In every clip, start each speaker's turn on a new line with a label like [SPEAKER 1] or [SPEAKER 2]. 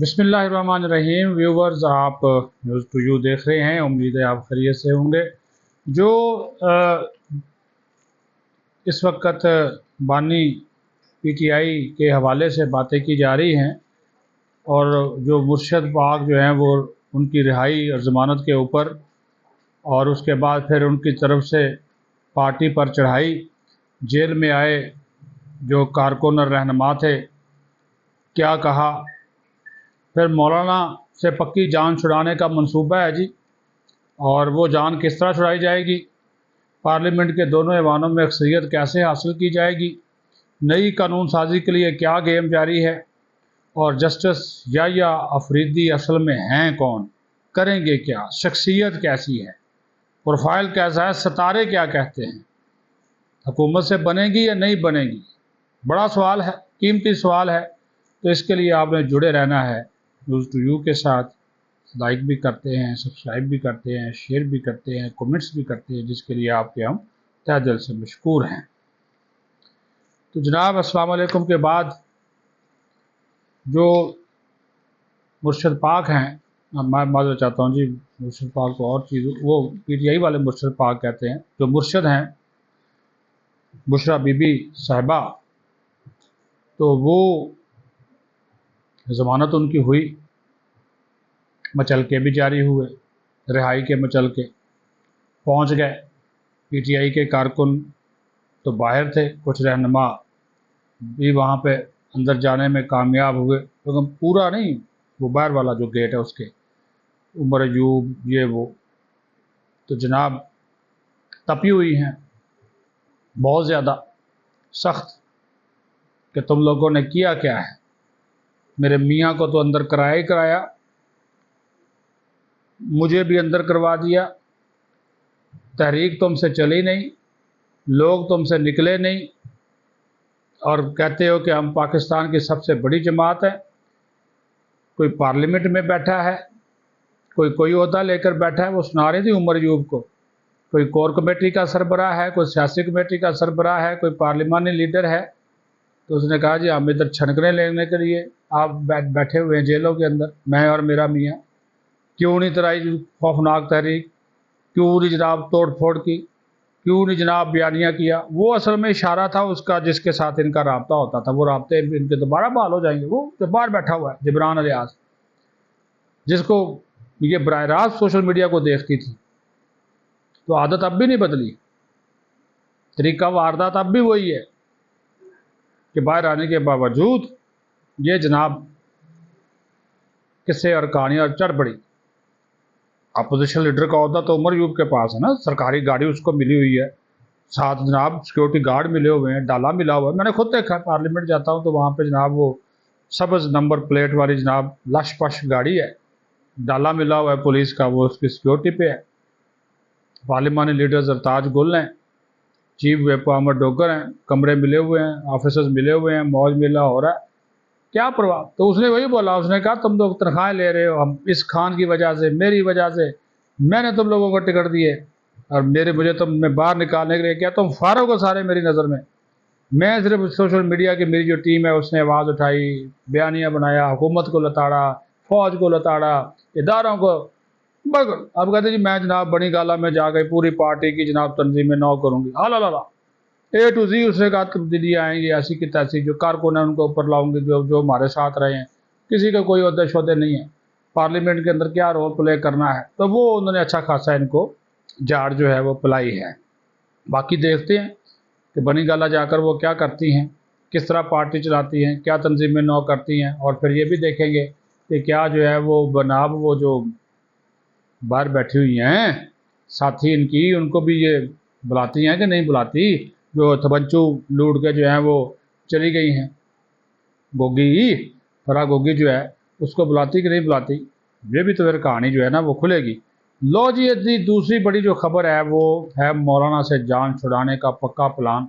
[SPEAKER 1] बिस्मिल्लाहिर्रहमानिर्रहीम। व्यूवर्स, आप news to you देख रहे हैं। उम्मीद है आप खैरियत से होंगे। जो इस वक्त बानी पीटीआई के हवाले से बातें की जा रही हैं और जो मुर्शद पाक जो हैं वो उनकी रिहाई और ज़मानत के ऊपर, और उसके बाद फिर उनकी तरफ से पार्टी पर चढ़ाई, जेल में आए जो कारकुन और रहनुमा थे, क्या कहा, फिर मौलाना से पक्की जान छुड़ाने का मंसूबा है जी। और वो जान किस तरह छुड़ाई जाएगी, पार्लियामेंट के दोनों ऐवानों में अक्सरियत कैसे हासिल की जाएगी, नई कानून साजी के लिए क्या गेम जारी है, और जस्टिस याह्या अफरीदी असल में हैं कौन, करेंगे क्या, शख्सियत कैसी है, प्रोफाइल कैसा है, सितारे क्या कहते हैं, हुकूमत से बनेगी या नहीं बनेगी, बड़ा सवाल है, कीमती सवाल है। तो इसके लिए आपने जुड़े रहना है न्यूज़ टू यू के साथ। लाइक भी करते हैं, सब्सक्राइब भी करते हैं, शेयर भी करते हैं, कमेंट्स भी करते हैं, जिसके लिए आपके हम तहे दिल से मशकूर हैं। तो जनाब, अस्सलाम वालेकुम के बाद जो मुर्शद पाक हैं, मैं माजूद चाहता हूँ जी, मुर्शद पाक को और चीज़, वो पीटीआई वाले मुर्शद पाक कहते हैं, जो मुर्शद हैं बुशरा बीबी साहिबा, तो वो ज़मानत उनकी हुई, मचलके भी जारी हुए, रिहाई के मचलके पहुँच गए। पीटीआई के कारकुन तो बाहर थे, कुछ रहनुमा भी वहाँ पे अंदर जाने में कामयाब हुए, लेकिन पूरा नहीं, वो बाहर वाला जो गेट है उसके, उमर अयूब ये वो। तो जनाब तपी हुई हैं बहुत ज़्यादा सख्त कि तुम लोगों ने किया क्या है, मेरे मियाँ को तो अंदर कराया ही कराया, मुझे भी अंदर करवा दिया, तहरीक तुमसे चली नहीं, लोग तुमसे निकले नहीं, और कहते हो कि हम पाकिस्तान की सबसे बड़ी जमात है। कोई पार्लियामेंट में बैठा है, कोई ओहदा लेकर बैठा है। वो सुना रही थी उमर अयूब को, कोई कोर कमेटी का सरबराह है, कोई सियासी कमेटी का सरबराह है, कोई पार्लिमानी लीडर है। तो उसने कहा जी हम इधर छनकने लेने के लिए आप बैठे हुए हैं जेलों के अंदर, मैं और मेरा मियाँ, क्यों नहीं तराई खौफनाक तहरीक, क्यों नहीं जनाब तोड़ फोड़ की, क्यों नहीं जनाब बयानिया किया। वो असल में इशारा था उसका जिसके साथ इनका रब्ता होता था, वो रब्ते इनके दोबारा बहाल हो जाएंगे। वो तो बाहर बैठा हुआ है जिब्रान अलियास, जिसको ये बराह रास्त सोशल मीडिया को देखती थी। तो आदत अब भी नहीं बदली, तरीका वारदात अब भी वही है कि बाहर आने के बावजूद ये जनाब किस्से और कहानियाँ चढ़ पड़ी। अपोजिशन लीडर का अहदा तो उमर अयूब के पास है ना, सरकारी गाड़ी उसको मिली हुई है, साथ जनाब सिक्योरिटी गार्ड मिले हुए हैं, डाला मिला हुआ है। मैंने खुद देखा, पार्लियामेंट जाता हूँ तो वहाँ पे जनाब वो सब्ज़ नंबर प्लेट वाली जनाब लश पश गाड़ी है, डाला मिला हुआ है पुलिस का, वो उसकी सिक्योरिटी पे है। पार्लिमानी लीडर जरताज गुल हैं, चीफ व्हिप अहमद डोगर हैं, कमरे मिले हुए हैं, ऑफिसर्स मिले हुए हैं, मौज मेला हो रहा है, क्या परवाह। तो उसने वही बोला, उसने कहा तुम लोग तनख्वाहें ले रहे हो, हम इस खान की वजह से, मेरी वजह से मैंने तुम लोगों को टिकट दिए, और मुझे तुम मैं बाहर निकालने के लिए क्या, तुम फारो को सारे मेरी नज़र में। मैं सिर्फ सोशल मीडिया की मेरी जो टीम है उसने आवाज़ उठाई, बयानिया बनाया, हुकूमत को लताड़ा, फौज को लताड़ा, इदारों को। अब कहते जी मैं जनाब बड़ी गाला में जा गई, पूरी पार्टी की जनाब तंजीमें नौ करूँगी, हाला ए टू जी। उसने कहा तब्दीलियाँ आएंगी ऐसी की तैसी, जो कारकुन है उनको ऊपर लाऊंगी, जो हमारे साथ रहे हैं, किसी का कोई उद्देश्य शोदे नहीं है, पार्लियामेंट के अंदर क्या रोल प्ले करना है। तो वो उन्होंने अच्छा खासा इनको झाड़ जो है वो पिलाई है। बाकी देखते हैं कि बनी गाला जाकर वो क्या करती हैं, किस तरह पार्टी चलाती हैं, क्या तंजीमें नौ करती हैं, और फिर ये भी देखेंगे कि क्या जो है वो बनाब वो जो बाहर बैठी हुई हैं साथी इनकी, उनको भी ये बुलाती हैं कि नहीं बुलाती, जो तबंचू लूट के जो हैं वो चली गई हैं, गोगी फरा गोगी जो है उसको बुलाती कि नहीं बुलाती, ये भी तो फिर कहानी जो है ना वो खुलेगी। लो जी, यदि दूसरी बड़ी जो खबर है वो है मौलाना से जान छुड़ाने का पक्का प्लान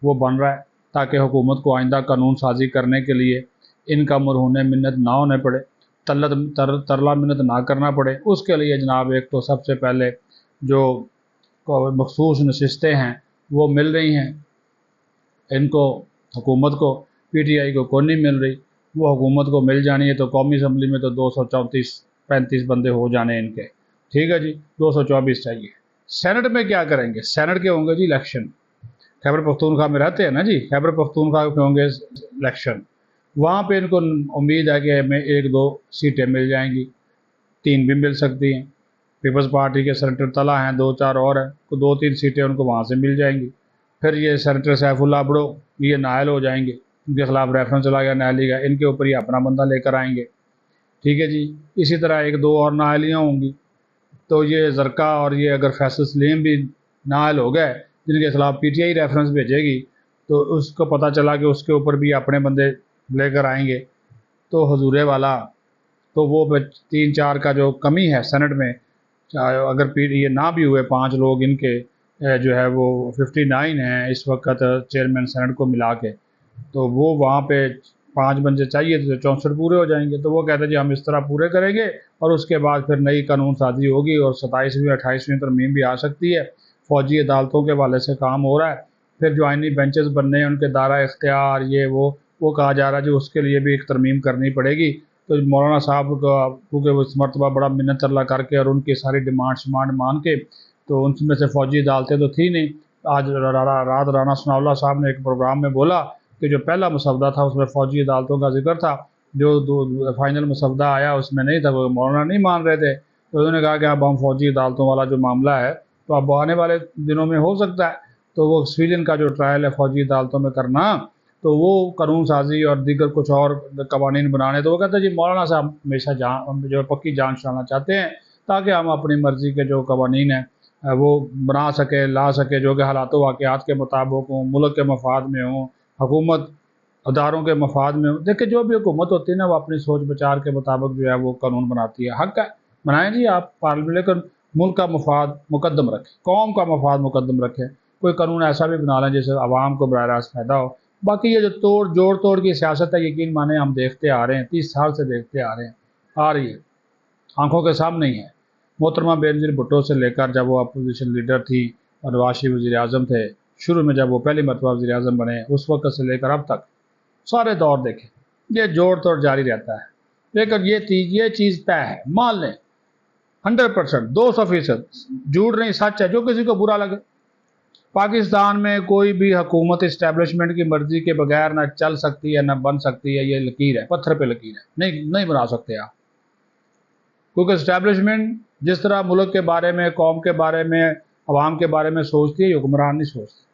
[SPEAKER 1] वो बन रहा है, ताकि हुकूमत को आइंदा कानून साजी करने के लिए इनका मरहूने मिन्नत ना होने पड़े, तरला मिन्नत ना करना पड़े। उसके लिए जनाब एक तो सबसे पहले जो मखसूस नशिस्तें हैं वो मिल रही हैं इनको, हुकूमत को, पीटीआई को नहीं मिल रही। وہ हुकूमत को मिल जानी है, तो कौमी असम्बली में तो 234-35 बंदे हो जाने इनके, ठीक है जी, 224 चाहिए। सेनेट में क्या करेंगे? सेनेट के होंगे जी इलेक्शन, खैबर पख्तूनख्वा में रहते हैं ना जी, खैबर पख्तूनख्वा के होंगे इलेक्शन, वहाँ पे इनको उम्मीद है कि हमें 1-2 सीटें मिल जाएंगी, 3 भी मिल सकती हैं। पीपल्स पार्टी के सेनेटर तला हैं, 2-4 और हैं, तो 2-3 सीटें उनको वहाँ से मिल जाएंगी। फिर ये सेनेटर सैफुल्लाह बड़ो ये नायल हो जाएंगे, इनके खिलाफ रेफरेंस चला गया नायली का, इनके ऊपर ये अपना बंदा लेकर आएंगे, ठीक है जी। इसी तरह 1-2 और नायलियाँ होंगी, तो ये ज़रका और ये अगर फैसल सलीम भी नायल हो गए, जिनके खिलाफ PTI रेफरेंस भेजेगी, तो उसको पता चला कि उसके ऊपर भी अपने बंदे लेकर आएंगे, तो हजूरे वाला, तो वो 3-4 का जो कमी है सेनेट में, अगर ये ना भी हुए 5 लोग इनके जो है वो 59 हैं इस वक्त चेयरमैन सेनेट को मिला के, तो वो वहाँ पे 5 बंदे चाहिए तो 64 पूरे हो जाएंगे। तो वो कहते हैं जी हम इस तरह पूरे करेंगे, और उसके बाद फिर नई कानून साजी होगी और 27वीं 28वीं तरमीम भी आ सकती है। फ़ौजी अदालतों के हवाले से काम हो रहा है, फिर जो आइनी बेंचेस बनने हैं उनके दायरा इख्तियार ये वो कहा जा रहा है जी, उसके लिए भी एक तरमीम करनी पड़ेगी। तो मौलाना साहब का क्योंकि वो इस मरतबा बड़ा मिन्नत तरला करके और उनकी सारी डिमांड मान के, तो उनमें से फ़ौजी अदालतें तो थी नहीं। आज रात राना सनाउल्लाह साहब ने एक प्रोग्राम में बोला कि जो पहला मसवदा था उसमें फ़ौजी अदालतों का जिक्र था, जो फाइनल मसवदा आया उसमें नहीं था, वो मौलाना नहीं मान रहे थे। तो उन्होंने कहा कि अब हम फ़ौजी अदालतों वाला जो मामला है तो अब आने वाले दिनों में हो सकता है, तो वो सिविलियन का जो ट्रायल है फ़ौजी अदालतों में करना, तो वो कानून साजी और दीगर कुछ और कवानीन बनाने। तो वो कहते हैं जी मौलाना साहब हमेशा जान जो पक्की जान छुड़ाना चाहते हैं, ताकि हम अपनी मर्ज़ी के जो कवानीन हैं वो बना सके ला सके, जो कि हालात वाक़यात के मुताबिक हों, मुल्क के मफाद में हों, हुकूमत अदारों के मफाद में। देखिए जो भी हुकूमत होती है ना, वो अपनी सोच विचार के मुताबिक जो है वो कानून बनाती है, हक़ है बनाएं जी आप पार्लियामेंट, लेकिन मुल्क का मफाद मुकद्दम रखें, कौम का मफाद मुकद्दम रखें। कोई कानून ऐसा भी बना लें जिससे आवाम को बराह रास्त फ़ायदा हो। बाकी ये जो जोड़ तोड़ की सियासत है, यकीन माने हम देखते आ रहे हैं, 30 साल से देखते आ रहे हैं, आ रही है, आंखों के सामने ही है। मोहतरमा बेनज़ीर भुट्टो से लेकर जब वो अपोजिशन लीडर थी और नवाज शरीफ वज़ीर आज़म थे, शुरू में जब वो पहली मरतबा वज़ीर आज़म बने, उस वक्त से लेकर अब तक सारे दौर देखें, ये जोड़ तोड़ जारी रहता है। लेकिन ये चीज़ तय है, मान लें 100%, 200% झूठ नहीं सच है, जो किसी को बुरा लगे। पाकिस्तान में कोई भी हुकूमत इस्टेब्लिशमेंट की मर्ज़ी के बगैर ना चल सकती है ना बन सकती है, ये लकीर है, पत्थर पे लकीर है, नहीं बना सकते आप। क्योंकि इस्टेब्लिशमेंट जिस तरह मुल्क के बारे में, कौम के बारे में, अवाम के बारे में सोचती है, हुक्मरान नहीं सोचती,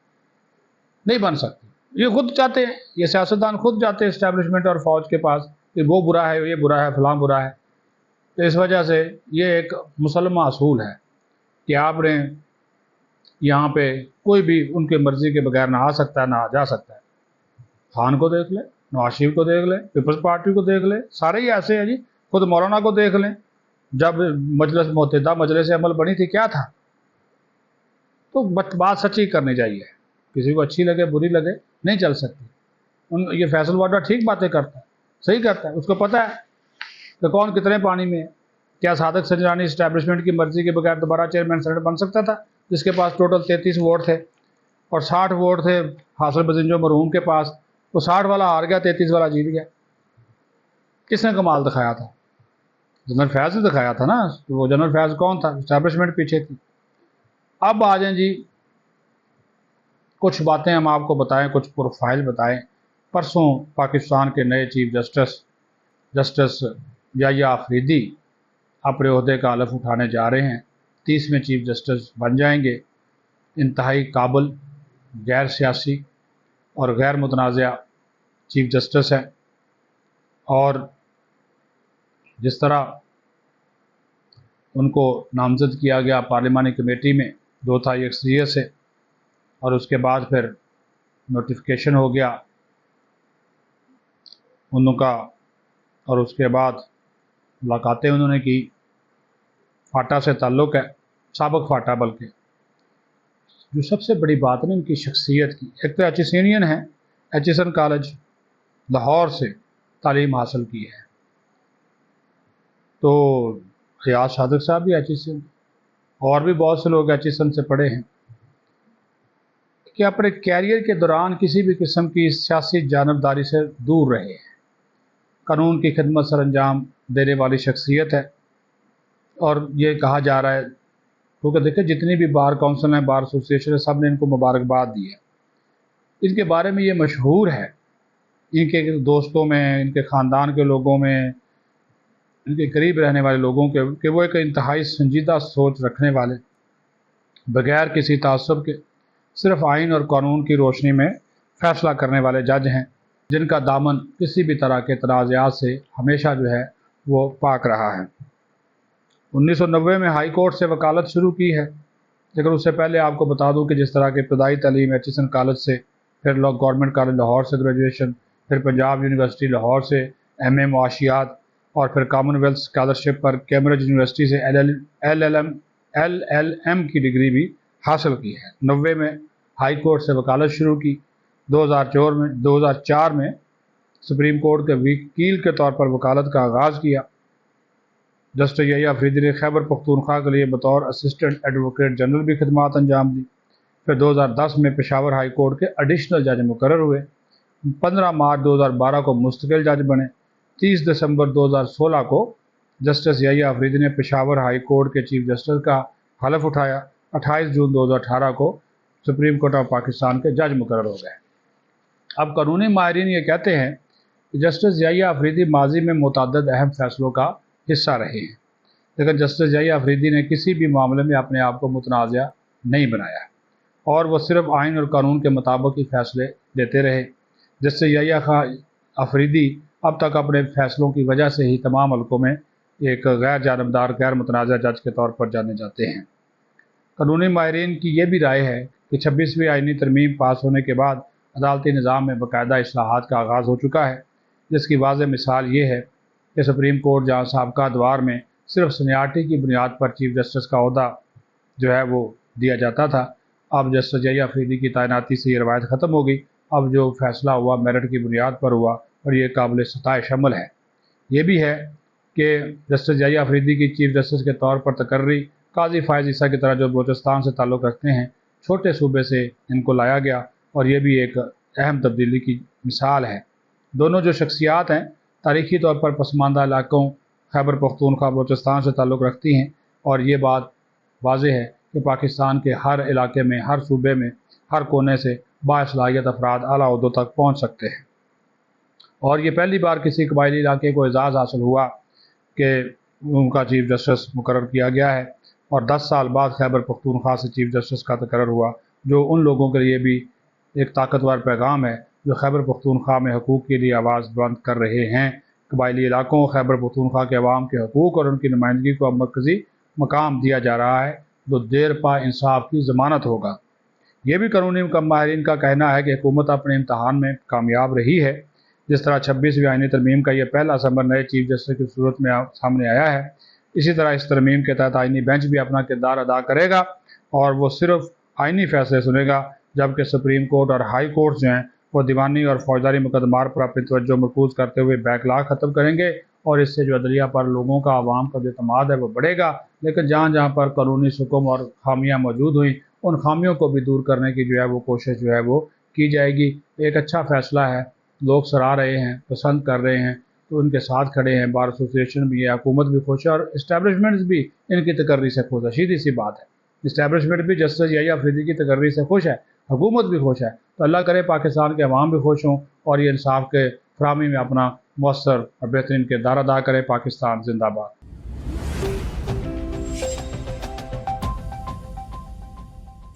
[SPEAKER 1] नहीं बन सकती। ये खुद चाहते हैं, ये सियासतदान खुद जाते हैं इस्टेब्लिशमेंट और फ़ौज के पास कि वो बुरा है, ये बुरा है, फलां बुरा है। तो इस वजह से ये एक मुसलमा असूल है कि आपने यहाँ पे कोई भी उनके मर्ज़ी के बगैर ना आ सकता है ना जा सकता है। खान को देख लें, नवाज शरीफ को देख लें, पीपल्स पार्टी को देख लें, सारे ही ऐसे हैं जी। खुद मौलाना को देख लें, जब मजलिस मुत्तहिदा मजलिस अमल बनी थी क्या था। तो बात सच्ची करनी चाहिए, किसी को अच्छी लगे बुरी लगे नहीं चल सकती। ये फैसल वाडा ठीक बातें करता है, सही करता है, उसको पता है कि कौन कितने पानी में है। क्या सादक संजरानी इस्टेब्लिशमेंट की मर्ज़ी के बगैर दोबारा चेयरमैन सेनेट बन सकता था, जिसके पास टोटल 33 वोट थे और 60 वोट थे हासिल बजिंजो मरहूम के पास। वो 60 वाला हार गया, 33 वाला जीत गया। किसने कमाल दिखाया था? जनरल फैज़ ने दिखाया था ना। तो वो जनरल फैज़ कौन था? इस्टेब्लिशमेंट पीछे थी। अब आ जाएं जी, कुछ बातें हम आपको बताएं, कुछ प्रोफाइल बताएं। परसों पाकिस्तान के नए चीफ जस्टिस याह्या अफरीदी अपने ओहदे का हलफ उठाने जा रहे हैं। 30वें चीफ जस्टिस बन जाएंगे। इंतहाई काबिल, गैर सियासी और गैर मुतनाज़ा चीफ जस्टिस है। और जिस तरह उनको नामज़द किया गया पार्लिमानी कमेटी में 2/3 अक्सरियत से, और उसके बाद फिर नोटिफिकेशन हो गया उनका, और उसके बाद मुलाकातें उन्होंने की। फाटा से ताल्लुक़ है, साबिक़ फाटा, बल्कि जो सबसे बड़ी बात है उनकी शख्सियत की, एक तो एचिसनियन है, एचिसन कॉलेज लाहौर से तालीम हासिल की है। तो रियाज सादिक साहब भी एचिसन, और भी बहुत से लोग एचिसन से पढ़े हैं, कि अपने कैरियर के दौरान किसी भी किस्म की सियासी जानबदारी से दूर रहे हैं। कानून की खिदमत सर अंजाम देने वाली शख्सियत है। और ये कहा जा रहा है, क्योंकि देखिए जितनी भी बार काउंसिल हैं, बार एसोसिएशन है, सब ने इनको मुबारकबाद दी है। इनके बारे में ये मशहूर है, इनके दोस्तों में, इनके ख़ानदान के लोगों में, इनके करीब रहने वाले लोगों के, कि वो एक इंतहाई संजीदा सोच रखने वाले, बगैर किसी तासुब के सिर्फ आइन और कानून की रोशनी में फ़ैसला करने वाले जज हैं, जिनका दामन किसी भी तरह के तनाज़ात से हमेशा जो है वो पाक रहा है। 1990 में हाई कोर्ट से वकालत शुरू की है, लेकिन उससे पहले आपको बता दूं कि जिस तरह की इब्तदाई तालीम एचिसन कॉलेज से, फिर गवर्नमेंट कॉलेज लाहौर से ग्रेजुएशन, फिर पंजाब यूनिवर्सिटी लाहौर से एमए मुआशियात, और फिर कॉमनवेल्थ स्कॉलरशिप पर कैम्ब्रिज यूनिवर्सिटी से LLM की डिग्री भी हासिल की है। 90 में हाई कोर्ट से वकालत शुरू की। 2004 में सुप्रीम कोर्ट के वकील के तौर पर वकालत का आगाज़ किया। जस्टिस यहिया अफरीदी ने खैबर पख्तूनख्वा के लिए बतौर असिस्टेंट एडवोकेट जनरल भी खिदमात अंजाम दी। फिर 2010 में पेशावर हाई कोर्ट के एडिशनल जज मुकर्रर हुए। 15 मार्च 2012 को मुस्तकिल जज बने। 30 दिसंबर 2016 को जस्टिस यहिया अफरीदी ने पेशावर हाई कोर्ट के चीफ जस्टिस का हलफ उठाया। 28 जून 2018 को सुप्रीम कोर्ट ऑफ पाकिस्तान के जज मुकर्रर हो गए। अब कानूनी माहिरीन ये कहते हैं कि जस्टिस यहिया अफरीदी माजी में मुतअद्दिद अहम फैसलों का हिस्सा रहे हैं, लेकिन जस्टिस यहिया अफरीदी ने किसी भी मामले में अपने आप को मुतनाज़ा नहीं बनाया और वह सिर्फ आइन और कानून के मुताबिक ही फैसले देते रहे। जस्टिस यहिया अफरीदी अब तक अपने फैसलों की वजह से ही तमाम हल्कों में एक गैर जानबदार, गैर मुतनाज़ा जज के तौर पर जाने जाते हैं। कानूनी माहिरीन की यह भी राय है कि 26वीं आइनी तरमीम पास होने के बाद अदालती निज़ाम में बाकायदा इस्लाहात का आगाज़ हो चुका है, जिसकी वाज़ेह मिसाल ये है कि सुप्रीम कोर्ट जहाँ साबका अदवार में सिर्फ सीनियरिटी की बुनियाद पर चीफ जस्टिस का ओहदा जो है वो दिया जाता था, अब जस्टिस यहिया अफरीदी की तैनाती से ये रवायत ख़त्म हो गई। अब जो फैसला हुआ मेरिट की बुनियाद पर हुआ और ये काबिल सताइश अमल है। ये भी है कि जस्टिस यहिया अफरीदी की चीफ जस्टिस के तौर पर तकर्री काजी फ़ायज़ ईसा की तरह जो बलूचिस्तान से ताल्लुक़ रखते हैं, छोटे सूबे से इनको लाया गया और ये भी एक अहम तब्दीली की मिसाल है। दोनों जो शख्सियात हैं तारीख़ी तौर पर पसमानदा इलाकों खैबर पख्तूनख्वा बलूचिस्तान से ताल्लुक़ रखती हैं, और ये बात वाज़ेह है कि पाकिस्तान के हर इलाके में, हर सूबे में, हर कोने से बासलाहियत अफराद आला ओहदों तक पहुँच सकते हैं। और ये पहली बार किसी कबायली इलाके को एजाज़ हासिल हुआ कि उनका चीफ जस्टिस मुकर्रर किया गया है, और 10 साल बाद खैबर पख्तूनख्वा से चीफ जस्टिस का तकर्रर हुआ, जो उन लोगों के लिए भी एक ताकतवर पैगाम है जो खैबर पख्तूनख्वा में हकूक़ के लिए आवाज़ बुलंद कर रहे हैं। कबायली इलाकों खैबर पख्तूनख्वा के अवाम के हकूक़ और उनकी नुमाइंदगी को अब मरकज़ी मकाम दिया जा रहा है, जो देर पा इंसाफ की ज़मानत होगा। ये भी कानूनी माहिरीन का कहना है कि हुकूमत अपने इम्तहान में कामयाब रही है। जिस तरह 26वीं आइनी तरमीम का यह पहला समर नए चीफ जस्टिस की सूरत में सामने आया है, इसी तरह इस तरमीम के तहत आइनी बेंच भी अपना किरदार अदा करेगा और वो सिर्फ आइनी फैसले सुनेगा, जबकि सुप्रीम कोर्ट और हाई कोर्ट जो हैं वो दीवानी और फौजदारी मुकदमार पर अपनी तवज्जो मरकूज़ करते हुए बैकलॉग ख़त्म करेंगे, और इससे जो अदलिया पर लोगों का, आवाम का जो एतमाद है वो बढ़ेगा। लेकिन जहाँ जहाँ पर कानूनी सुकून और खामियाँ मौजूद हुई, उन खामियों को भी दूर करने की जो है वो कोशिश जो है वो की जाएगी। एक अच्छा फ़ैसला है, लोग सराह रहे हैं, पसंद कर रहे हैं, तो उनके साथ खड़े हैं। बार एसोसिएशन भी है, हुकूमत भी खुश है और इस्टेब्लिशमेंट्स भी इनकी तकर्री से खुश है। सीधी सी बात है, इस्टेब्लिशमेंट भी जस्टिस यहिया अफरीदी की तकर्री से खुश है, हुकूमत भी खुश है। तो अल्लाह करे पाकिस्तान के अवाम भी खुश हों और ये इंसाफ के फराहमी में अपना मौसर और बेहतरीन किरदार अदा करे। पाकिस्तान जिंदाबाद।